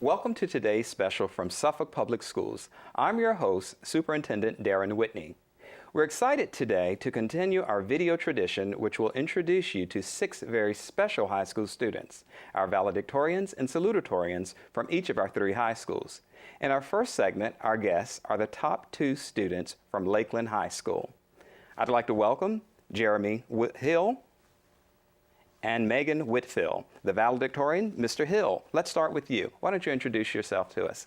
Welcome to today's special from Suffolk Public Schools. I'm your host, Superintendent Deran Whitney. We're excited today to continue our video tradition, which will introduce you to 6 very special high school students, our valedictorians and salutatorians from each of our 3 high schools. In our first segment, our guests are the top 2 students from Lakeland High School. I'd like to welcome Jeremy Hill and Megan Whitfield. The valedictorian, Mr. Hill. Let's start with you. Why don't you introduce yourself to us?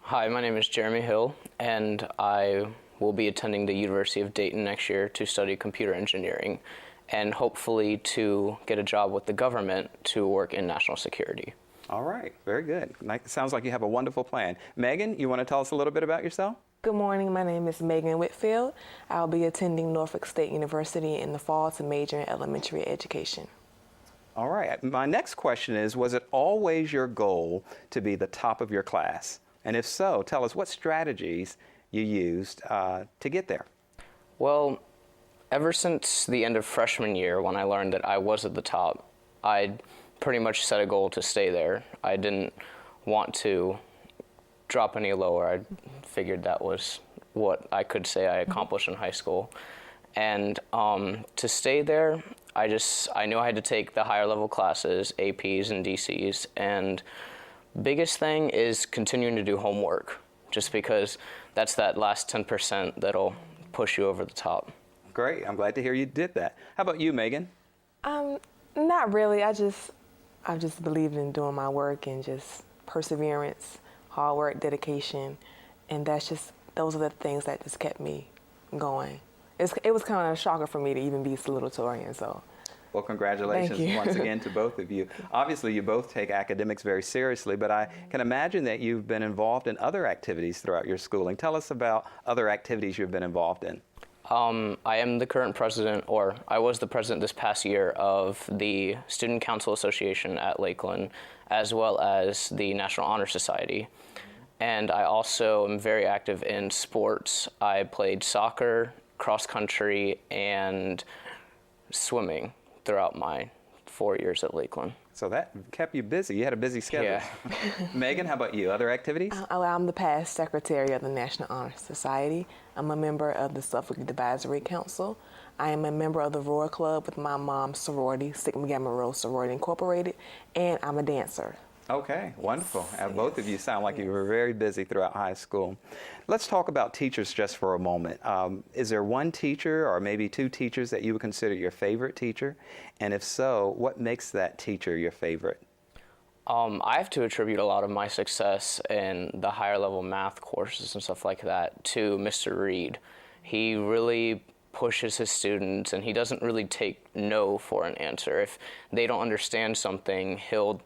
Hi, my name is Jeremy Hill, and I will be attending the University of Dayton next year to study computer engineering and hopefully to get a job with the government to work in national security. All right, very good. Sounds like you have a wonderful plan. Megan, you want to tell us a little bit about yourself? Good morning, my name is Megan Whitfield. I'll be attending Norfolk State University in the fall to major in elementary education. All right, my next question is, was it always your goal to be the top of your class? And if so, tell us what strategies you used to get there. Well, ever since the end of freshman year, when I learned that I was at the top, I pretty much set a goal to stay there. I didn't want to drop any lower. I figured that was what I could say I accomplished in high school. And to stay there, I knew I had to take the higher level classes, APs and DCs, and biggest thing is continuing to do homework, just because that's that last 10% that'll push you over the top. Great, I'm glad to hear you did that. How about you, Megan? Not really. I just believed in doing my work and just perseverance, hard work, dedication, and those are the things that just kept me going. It was kind of a shocker for me to even be salutatorian, so. Well, congratulations once again to both of you. Obviously, you both take academics very seriously, but I can imagine that you've been involved in other activities throughout your schooling. Tell us about other activities you've been involved in. I am the current president, or I was the president this past year, of the Student Council Association at Lakeland, as well as the National Honor Society. And I also am very active in sports. I played soccer, cross country, and swimming throughout my 4 years at Lakeland. So that kept you busy. You had a busy schedule. Yeah. Megan, how about you? Other activities? I'm the past secretary of the National Honor Society. I'm a member of the Suffolk Advisory Council. I am a member of the Roar Club with my mom's sorority, Sigma Gamma Rho Sorority Incorporated, and I'm a dancer. Okay, wonderful. Both of you sound like you were very busy throughout high school. Let's talk about teachers just for a moment. Is there one teacher or maybe 2 teachers that you would consider your favorite teacher? And if so, what makes that teacher your favorite? I have to attribute a lot of my success in the higher level math courses and stuff like that to Mr. Reed. He really pushes his students, and he doesn't really take no for an answer. If they don't understand something, he'll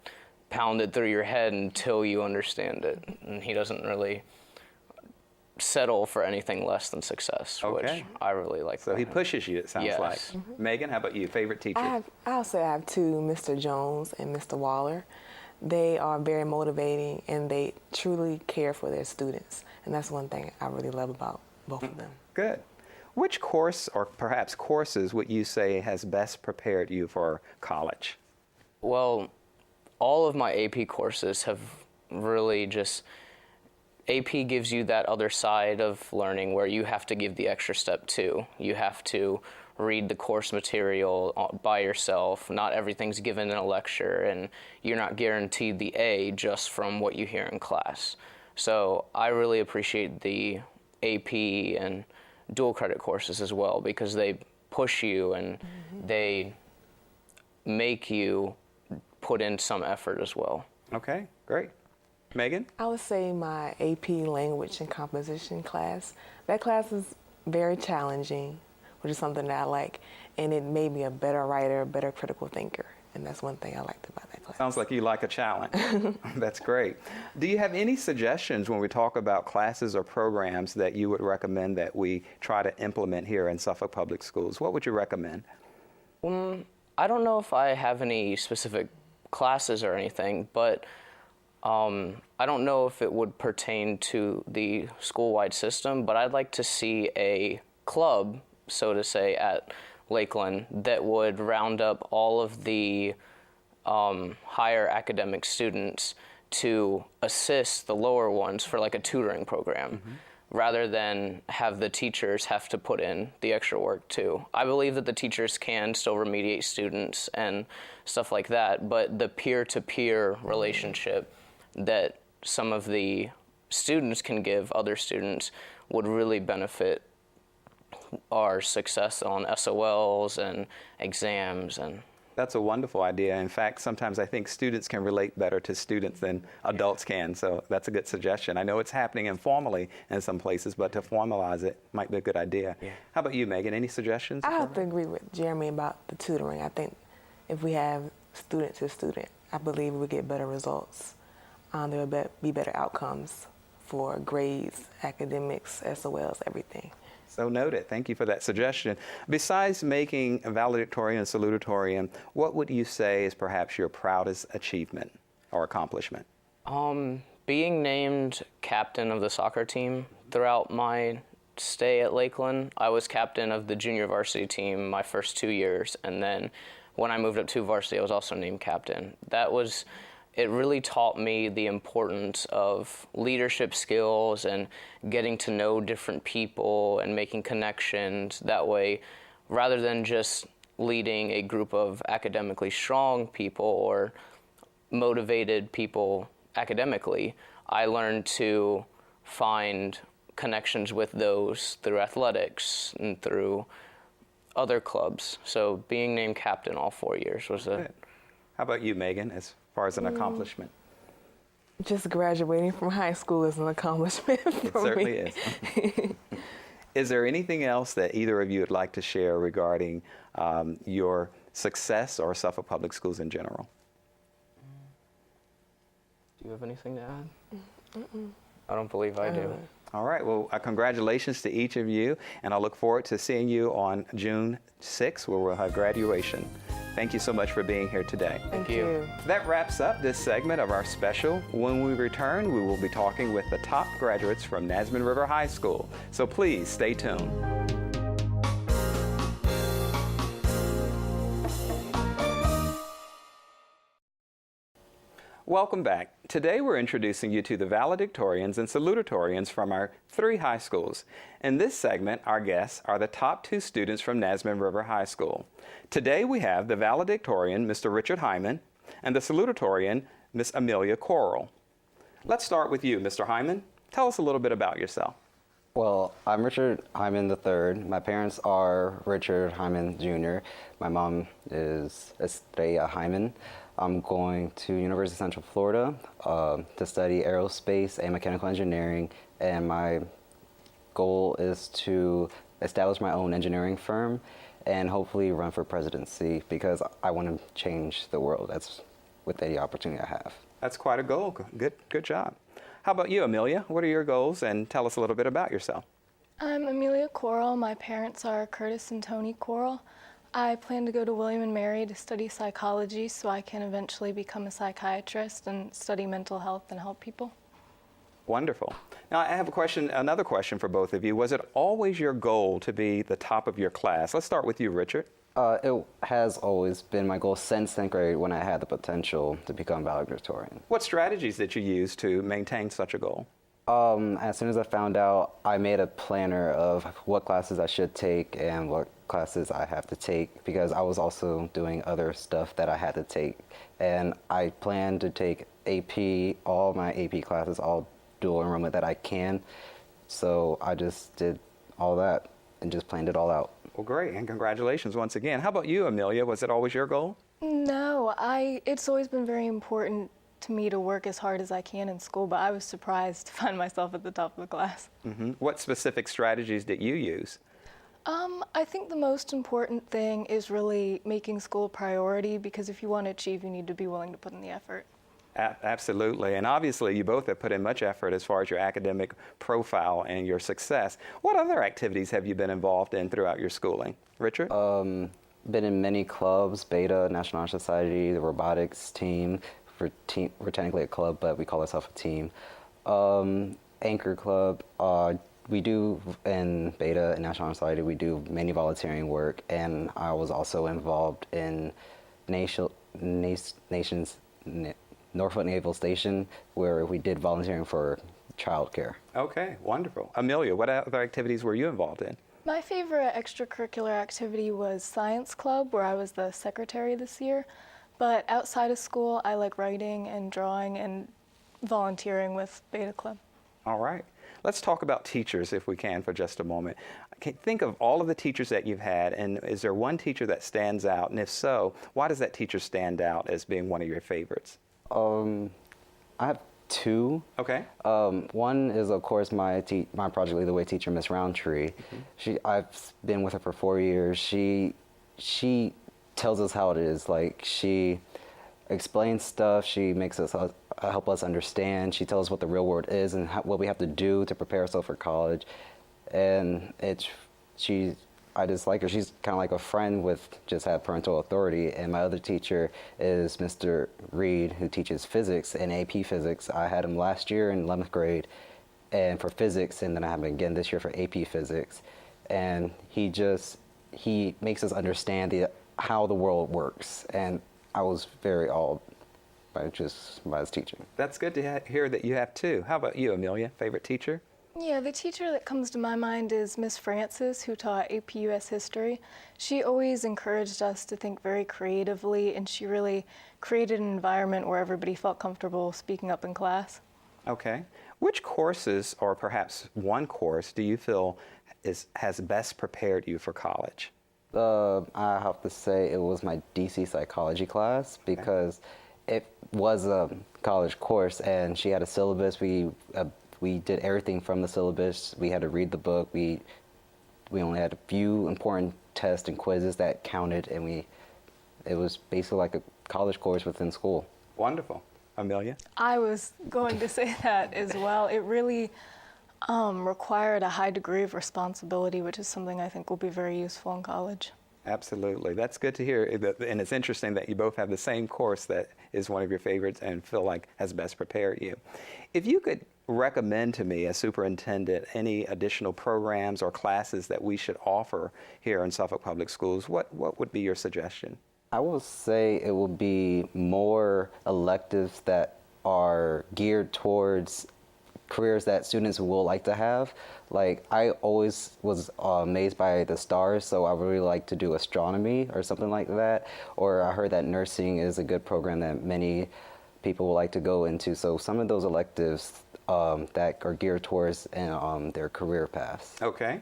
pound it through your head until you understand it. And he doesn't really settle for anything less than success, which I really like. So he pushes you, it sounds like. Megan, how about you? Favorite teacher? I'll say I have 2, Mr. Jones and Mr. Waller. They are very motivating, and they truly care for their students. And that's one thing I really love about both of them. Good. Which course or perhaps courses would you say has best prepared you for college? Well, all of my AP courses have really AP gives you that other side of learning where you have to give the extra step too. You have to read the course material by yourself. Not everything's given in a lecture, and you're not guaranteed the A just from what you hear in class. So I really appreciate the AP and dual credit courses as well, because they push you and they make you put in some effort as well. Okay, great. Megan? I would say my AP language and composition class. That class is very challenging, which is something that I like, and it made me a better writer, a better critical thinker, and that's one thing I liked about that class. Sounds like you like a challenge. That's great. Do you have any suggestions when we talk about classes or programs that you would recommend that we try to implement here in Suffolk Public Schools? What would you recommend? I don't know if I have any specific classes or anything, but I don't know if it would pertain to the school-wide system, but I'd like to see a club, so to say, at Lakeland that would round up all of the higher academic students to assist the lower ones for like a tutoring program, rather than have the teachers have to put in the extra work too. I believe that the teachers can still remediate students and stuff like that, but the peer-to-peer relationship that some of the students can give other students would really benefit our success on SOLs and exams. And That's a wonderful idea. In fact, sometimes I think students can relate better to students than adults can, so that's a good suggestion. I know it's happening informally in some places, but to formalize it might be a good idea. Yeah. How about you, Megan? Any suggestions? I have to agree with Jeremy about the tutoring. I think if we have student to student, I believe we get better results. There will be better outcomes for grades, academics, SOLs, everything. So noted. Thank you for that suggestion. Besides making a valedictorian and salutatorian, what would you say is perhaps your proudest achievement or accomplishment? Being named captain of the soccer team throughout my stay at Lakeland. I was captain of the junior varsity team my first 2 years, and then when I moved up to varsity, I was also named captain. It really taught me the importance of leadership skills and getting to know different people and making connections. That way, rather than just leading a group of academically strong people or motivated people academically, I learned to find connections with those through athletics and through other clubs. So being named captain all 4 years was a... Good. How about you, Megan, as far as an accomplishment? Just graduating from high school is an accomplishment for It certainly me. is. Is there anything else that either of you would like to share regarding your success or Suffolk Public Schools in general? Do you have anything to add? I don't believe I do. All right. Well, congratulations to each of you, and I look forward to seeing you on June 6th, where we'll have graduation. Thank you so much for being here today. Thank you. you. That wraps up this segment of our special. When we return, we will be talking with the top graduates from Nasman River High School. So please stay tuned. Welcome back. Today we're introducing you to the valedictorians and salutatorians from our 3 high schools. In this segment, our guests are the top 2 students from Nasman River High School. Today we have the valedictorian, Mr. Richard Hyman, and the salutatorian, Miss Amelia Coral. Let's start with you, Mr. Hyman. Tell us a little bit about yourself. Well, I'm Richard Hyman III. My parents are Richard Hyman Jr. My mom is Estrella Hyman. I'm going to University of Central Florida to study aerospace and mechanical engineering, and my goal is to establish my own engineering firm and hopefully run for presidency because I want to change the world. That's with any opportunity I have. That's quite a goal. Good job. How about you, Amelia? What are your goals? And tell us a little bit about yourself. I'm Amelia Coral. My parents are Curtis and Tony Coral. I plan to go to William & Mary to study psychology so I can eventually become a psychiatrist and study mental health and help people. Wonderful. Now, I have another question for both of you. Was it always your goal to be the top of your class? Let's start with you, Richard. It has always been my goal since 10th grade when I had the potential to become valedictorian. What strategies did you use to maintain such a goal? As soon as I found out, I made a planner of what classes I should take and what classes I have to take because I was also doing other stuff that I had to take. And I planned to take AP, all my AP classes, all dual enrollment that I can. So I just did all that and just planned it all out. Well, great, and congratulations once again. How about you, Amelia? Was it always your goal? No, it's always been very important to me to work as hard as I can in school, but I was surprised to find myself at the top of the class. What specific strategies did you use? I think the most important thing is really making school a priority because if you want to achieve, you need to be willing to put in the effort. Absolutely, and obviously you both have put in much effort as far as your academic profile and your success. What other activities have you been involved in throughout your schooling? Richard? Been in many clubs, Beta, National Honor Society, the robotics team. We're technically a club, but we call ourselves a team. Anchor Club. We do, in Beta and National Honor Society, we do many volunteering work, and I was also involved in Nations Norfolk Naval Station, where we did volunteering for childcare. Okay, wonderful. Amelia, what other activities were you involved in? My favorite extracurricular activity was science club, where I was the secretary this year. But outside of school, I like writing and drawing and volunteering with Beta Club. All right. Let's talk about teachers if we can for just a moment. Think of all of the teachers that you've had, and is there one teacher that stands out? And if so, why does that teacher stand out as being one of your favorites? I have two. Okay. One is, of course, my Project Lead the Way teacher, Miss Roundtree. I've been with her for 4 years. She tells us how it is. Like, she explains stuff. She makes us help us understand. She tells us what the real world is and what we have to do to prepare ourselves for college. And I just like her. She's kind of like a friend with just have parental authority. And my other teacher is Mr. Reed, who teaches physics and AP physics. I had him last year in 11th grade and for physics, and then I have him again this year for AP physics. And he makes us understand how the world works. And I was very awed by his teaching. That's good to hear that you have two. How about you, Amelia? Favorite teacher? Yeah, the teacher that comes to my mind is Miss Francis, who taught AP US History. She always encouraged us to think very creatively, and she really created an environment where everybody felt comfortable speaking up in class. Okay. Which courses, or perhaps one course, do you feel has best prepared you for college? I have to say it was my DC psychology class, because it was a college course and she had a syllabus. We did everything from the syllabus. We had to read the book. We only had a few important tests and quizzes that counted, and it was basically like a college course within school. Wonderful. Amelia? I was going to say that as well. It really required a high degree of responsibility, which is something I think will be very useful in college. Absolutely. That's good to hear. And it's interesting that you both have the same course that is one of your favorites and feel like has best prepared you. If you could recommend to me as superintendent any additional programs or classes that we should offer here in Suffolk Public Schools, what would be your suggestion? I will say it will be more electives that are geared towards careers that students will like to have. Like, I always was amazed by the stars, so I would really like to do astronomy or something like that. Or I heard that nursing is a good program that many people would like to go into. So some of those electives that are geared towards their career paths. Okay.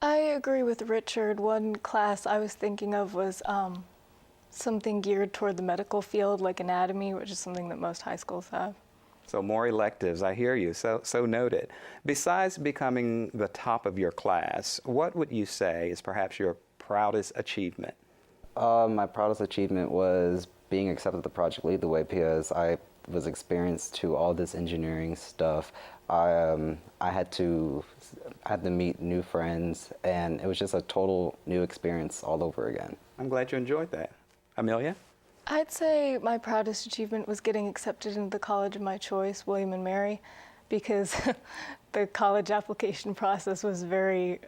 I agree with Richard. One class I was thinking of was something geared toward the medical field, like anatomy, which is something that most high schools have. So more electives, I hear you, so noted. Besides becoming the top of your class, what would you say is perhaps your proudest achievement? My proudest achievement was being accepted to Project Lead the Way, because I was experienced to all this engineering stuff. I had to meet new friends, and it was just a total new experience all over again. I'm glad you enjoyed that. Amelia? I'd say my proudest achievement was getting accepted into the college of my choice, William and Mary, because the college application process was very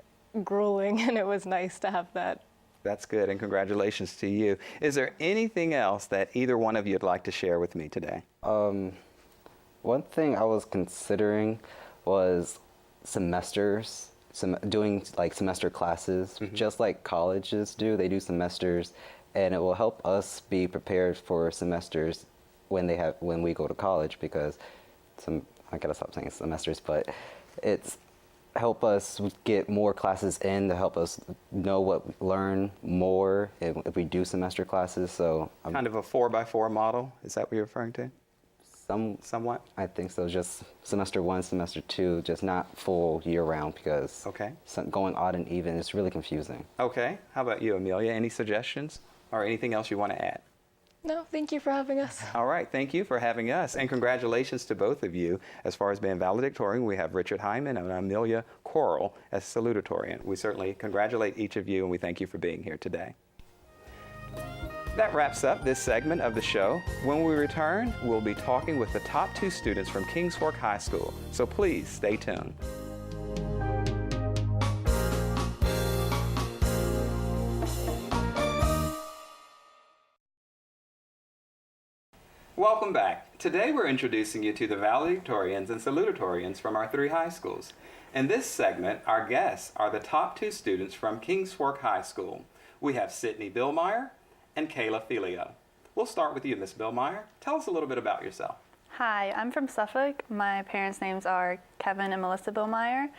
grueling, and it was nice to have that. That's good, and congratulations to you. Is there anything else that either one of you would like to share with me today? One thing I was considering was semesters, doing like semester classes, just like colleges do. They do semesters, and it will help us be prepared for semesters when we go to college, because I gotta stop saying semesters, but it's help us get more classes in to help us learn more if we do semester classes. So kind of a 4x4 model, is that what you're referring to? Somewhat? I think so. Just semester 1, semester 2, just not full year round, because going odd and even is really confusing. Okay. How about you, Amelia? Any suggestions or anything else you want to add? No, thank you for having us. All right. Thank you for having us. And congratulations to both of you. As far as being valedictorian, we have Richard Hyman and Amelia Coral as salutatorian. We certainly congratulate each of you, and we thank you for being here today. That wraps up this segment of the show. When we return, we'll be talking with the top 2 students from Kings Fork High School. So please stay tuned. Welcome back. Today we're introducing you to the Valedictorians and Salutatorians from our 3 high schools. In this segment, our guests are the top 2 students from Kingsfork High School. We have Sydney Billmeyer and Kayla Filio. We'll start with you, Miss Billmeyer. Tell us a little bit about yourself. Hi, I'm from Suffolk. My parents' names are Kevin and Melissa Billmeyer.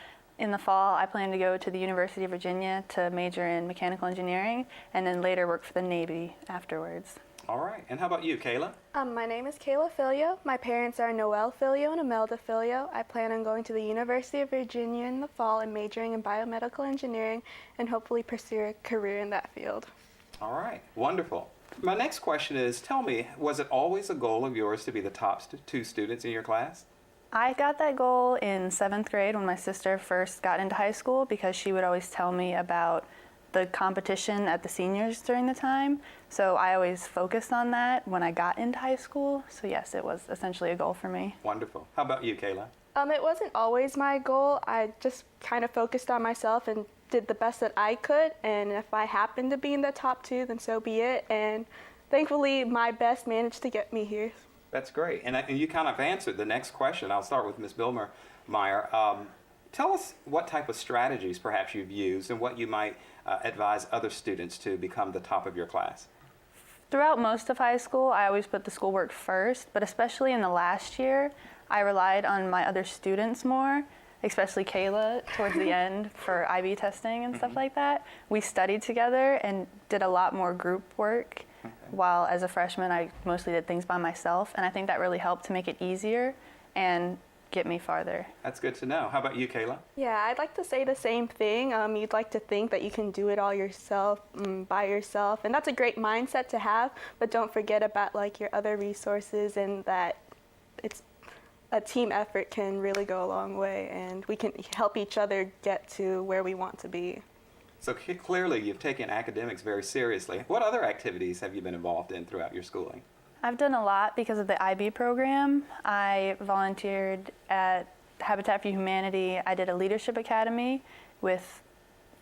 In the fall, I plan to go to the University of Virginia to major in mechanical engineering and then later work for the Navy afterwards. All right. And how about you, Kayla? My name is Kayla Filio. My parents are Noelle Filio and Imelda Filio. I plan on going to the University of Virginia in the fall and majoring in biomedical engineering and hopefully pursue a career in that field. All right. Wonderful. My next question is, tell me, was it always a goal of yours to be the top 2 students in your class? I got that goal in 7th grade when my sister first got into high school because she would always tell me about the competition at the seniors during the time. So I always focused on that when I got into high school. So yes, it was essentially a goal for me. Wonderful. How about you, Kayla? It wasn't always my goal. I just kind of focused on myself and did the best that I could. And if I happened to be in the top 2, then so be it. And thankfully, my best managed to get me here. That's great. And you kind of answered the next question. I'll start with Ms. Billmeyer. Tell us what type of strategies perhaps you've used and what you might advise other students to become the top of your class. Throughout most of high school, I always put the schoolwork first, but especially in the last year, I relied on my other students more, especially Kayla towards the end for IB testing and stuff like that. We studied together and did a lot more group work, while as a freshman, I mostly did things by myself, and I think that really helped to make it easier and get me farther. That's good to know. How about you, Kayla? Yeah, I'd like to say the same thing. You'd like to think that you can do it all yourself, by yourself, and that's a great mindset to have, but don't forget about like your other resources and that it's a team effort can really go a long way, and we can help each other get to where we want to be. So clearly you've taken academics very seriously. What other activities have you been involved in throughout your schooling? I've done a lot because of the IB program. I volunteered at Habitat for Humanity. I did a leadership academy with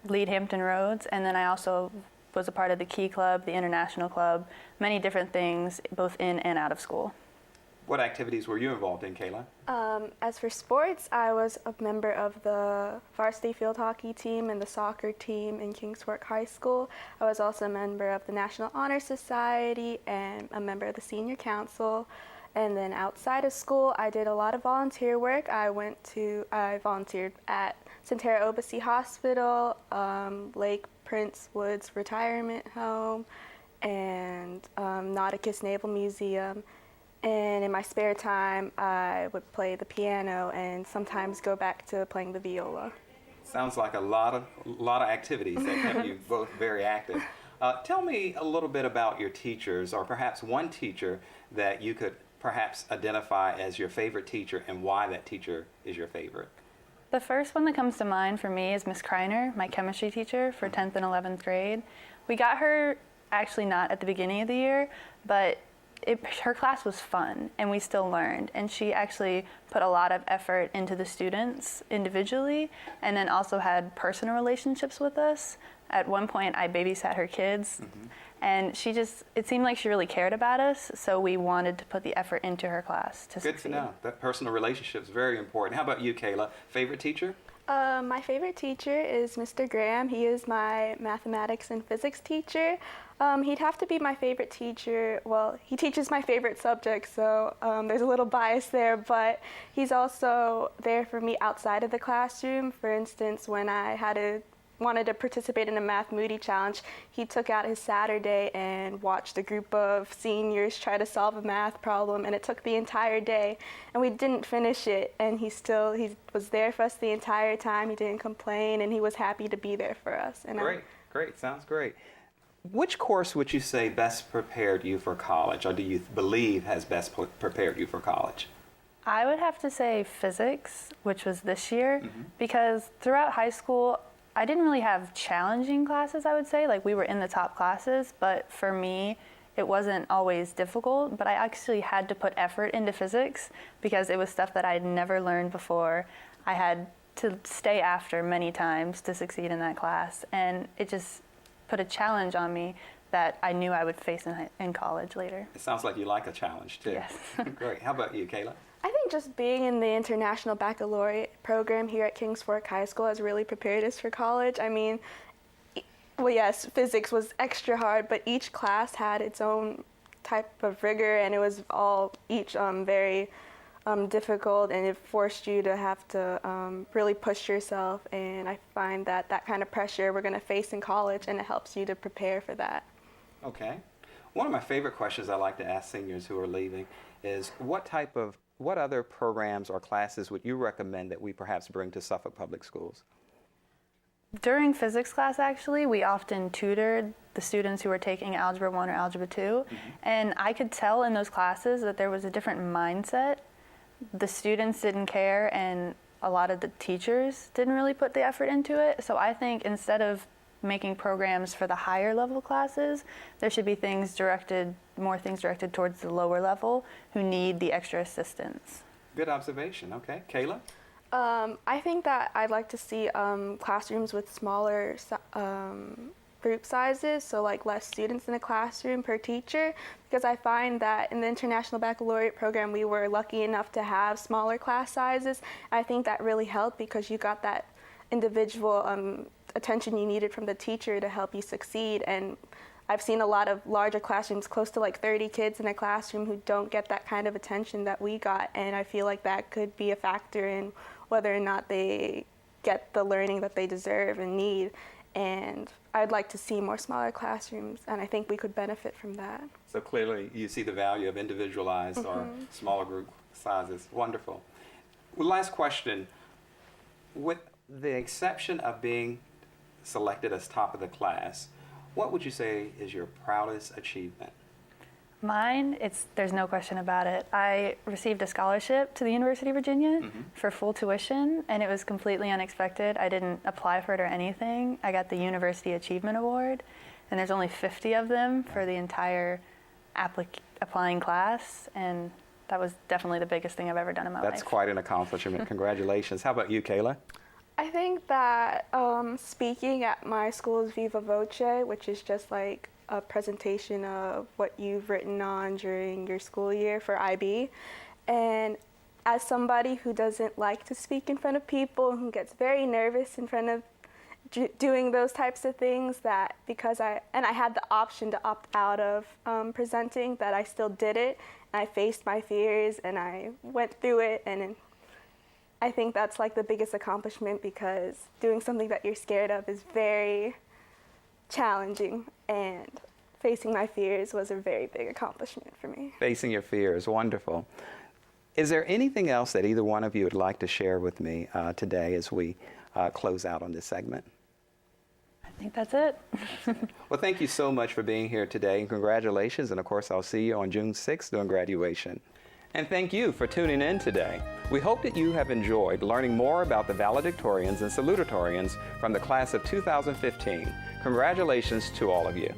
Lead Hampton Roads, and then I also was a part of the Key Club, the International Club, many different things, both in and out of school. What activities were you involved in, Kayla? As for sports, I was a member of the varsity field hockey team and the soccer team in Kingsfork High School. I was also a member of the National Honor Society and a member of the Senior Council. And then outside of school, I did a lot of volunteer work. I volunteered at Centera Obacy Hospital, Lake Prince Woods Retirement Home, and Nauticus Naval Museum. And in my spare time, I would play the piano and sometimes go back to playing the viola. Sounds like a lot of activities that kept you both very active. Tell me a little bit about your teachers, or perhaps one teacher that you could perhaps identify as your favorite teacher and why that teacher is your favorite. The first one that comes to mind for me is Miss Kreiner, my chemistry teacher for 10th and 11th grade. We got her actually not at the beginning of the year, but her class was fun and we still learned, and she actually put a lot of effort into the students individually and then also had personal relationships with us. At one point I babysat her kids, and it seemed like she really cared about us, so we wanted to put the effort into her class to succeed. Good to know. That personal relationship is very important. How about you, Kayla? Favorite teacher? My favorite teacher is Mr. Graham. He is my mathematics and physics teacher. He'd have to be my favorite teacher. Well, he teaches my favorite subject, so there's a little bias there, but he's also there for me outside of the classroom. For instance, when I wanted to participate in a Math Moody Challenge, he took out his Saturday and watched a group of seniors try to solve a math problem, and it took the entire day, and we didn't finish it, and he was there for us the entire time. He didn't complain, and he was happy to be there for us. And Great. Sounds great. Which course would you say best prepared you for college, or do you believe has best prepared you for college? I would have to say physics, which was this year, because throughout high school, I didn't really have challenging classes, I would say. Like, we were in the top classes, but for me, it wasn't always difficult, but I actually had to put effort into physics because it was stuff that I'd never learned before. I had to stay after many times to succeed in that class, and it just put a challenge on me that I knew I would face in college later. It sounds like you like a challenge too. Yes. Great. How about you, Kayla? I think just being in the International Baccalaureate program here at Kings Fork High School has really prepared us for college. I mean, well, yes, physics was extra hard, but each class had its own type of rigor, and it was all each very difficult, and it forced you to have to really push yourself. And I find that that kind of pressure we're going to face in college, and it helps you to prepare for that. Okay. One of my favorite questions I like to ask seniors who are leaving is what other programs or classes would you recommend that we perhaps bring to Suffolk Public Schools? During physics class, actually, we often tutored the students who were taking Algebra 1 or Algebra 2, and I could tell in those classes that there was a different mindset. The students didn't care, and a lot of the teachers didn't really put the effort into it. So I think instead of making programs for the higher level classes, there should be more things directed towards the lower level who need the extra assistance. Good observation. Okay. Kayla? I think that I'd like to see classrooms with smaller group sizes, so like less students in a classroom per teacher, because I find that in the International Baccalaureate program we were lucky enough to have smaller class sizes. I think that really helped because you got that individual attention you needed from the teacher to help you succeed. And I've seen a lot of larger classrooms, close to like 30 kids in a classroom, who don't get that kind of attention that we got, and I feel like that could be a factor in whether or not they get the learning that they deserve and need. And I'd like to see more smaller classrooms, and I think we could benefit from that. So clearly you see the value of individualized or smaller group sizes. Wonderful. Well, last question. With the exception of being selected as top of the class, what would you say is your proudest achievement? Mine, there's no question about it. I received a scholarship to the University of Virginia for full tuition, and it was completely unexpected. I didn't apply for it or anything. I got the University Achievement Award, and there's only 50 of them for the entire applying class, and that was definitely the biggest thing I've ever done in my life. That's quite an accomplishment. Congratulations. How about you, Kayla? I think that speaking at my school's Viva Voce, which is just like a presentation of what you've written on during your school year for IB, and as somebody who doesn't like to speak in front of people, who gets very nervous in front of doing those types of things, that because I had the option to opt out of presenting, that I still did it, and I faced my fears and I went through it, and I think that's like the biggest accomplishment, because doing something that you're scared of is very challenging, and facing my fears was a very big accomplishment for me. Facing your fears, wonderful. Is there anything else that either one of you would like to share with me today as we close out on this segment? I think that's it. Well, thank you so much for being here today, and congratulations, and of course I'll see you on June 6th during graduation. And thank you for tuning in today. We hope that you have enjoyed learning more about the Valedictorians and Salutatorians from the class of 2015. Congratulations to all of you.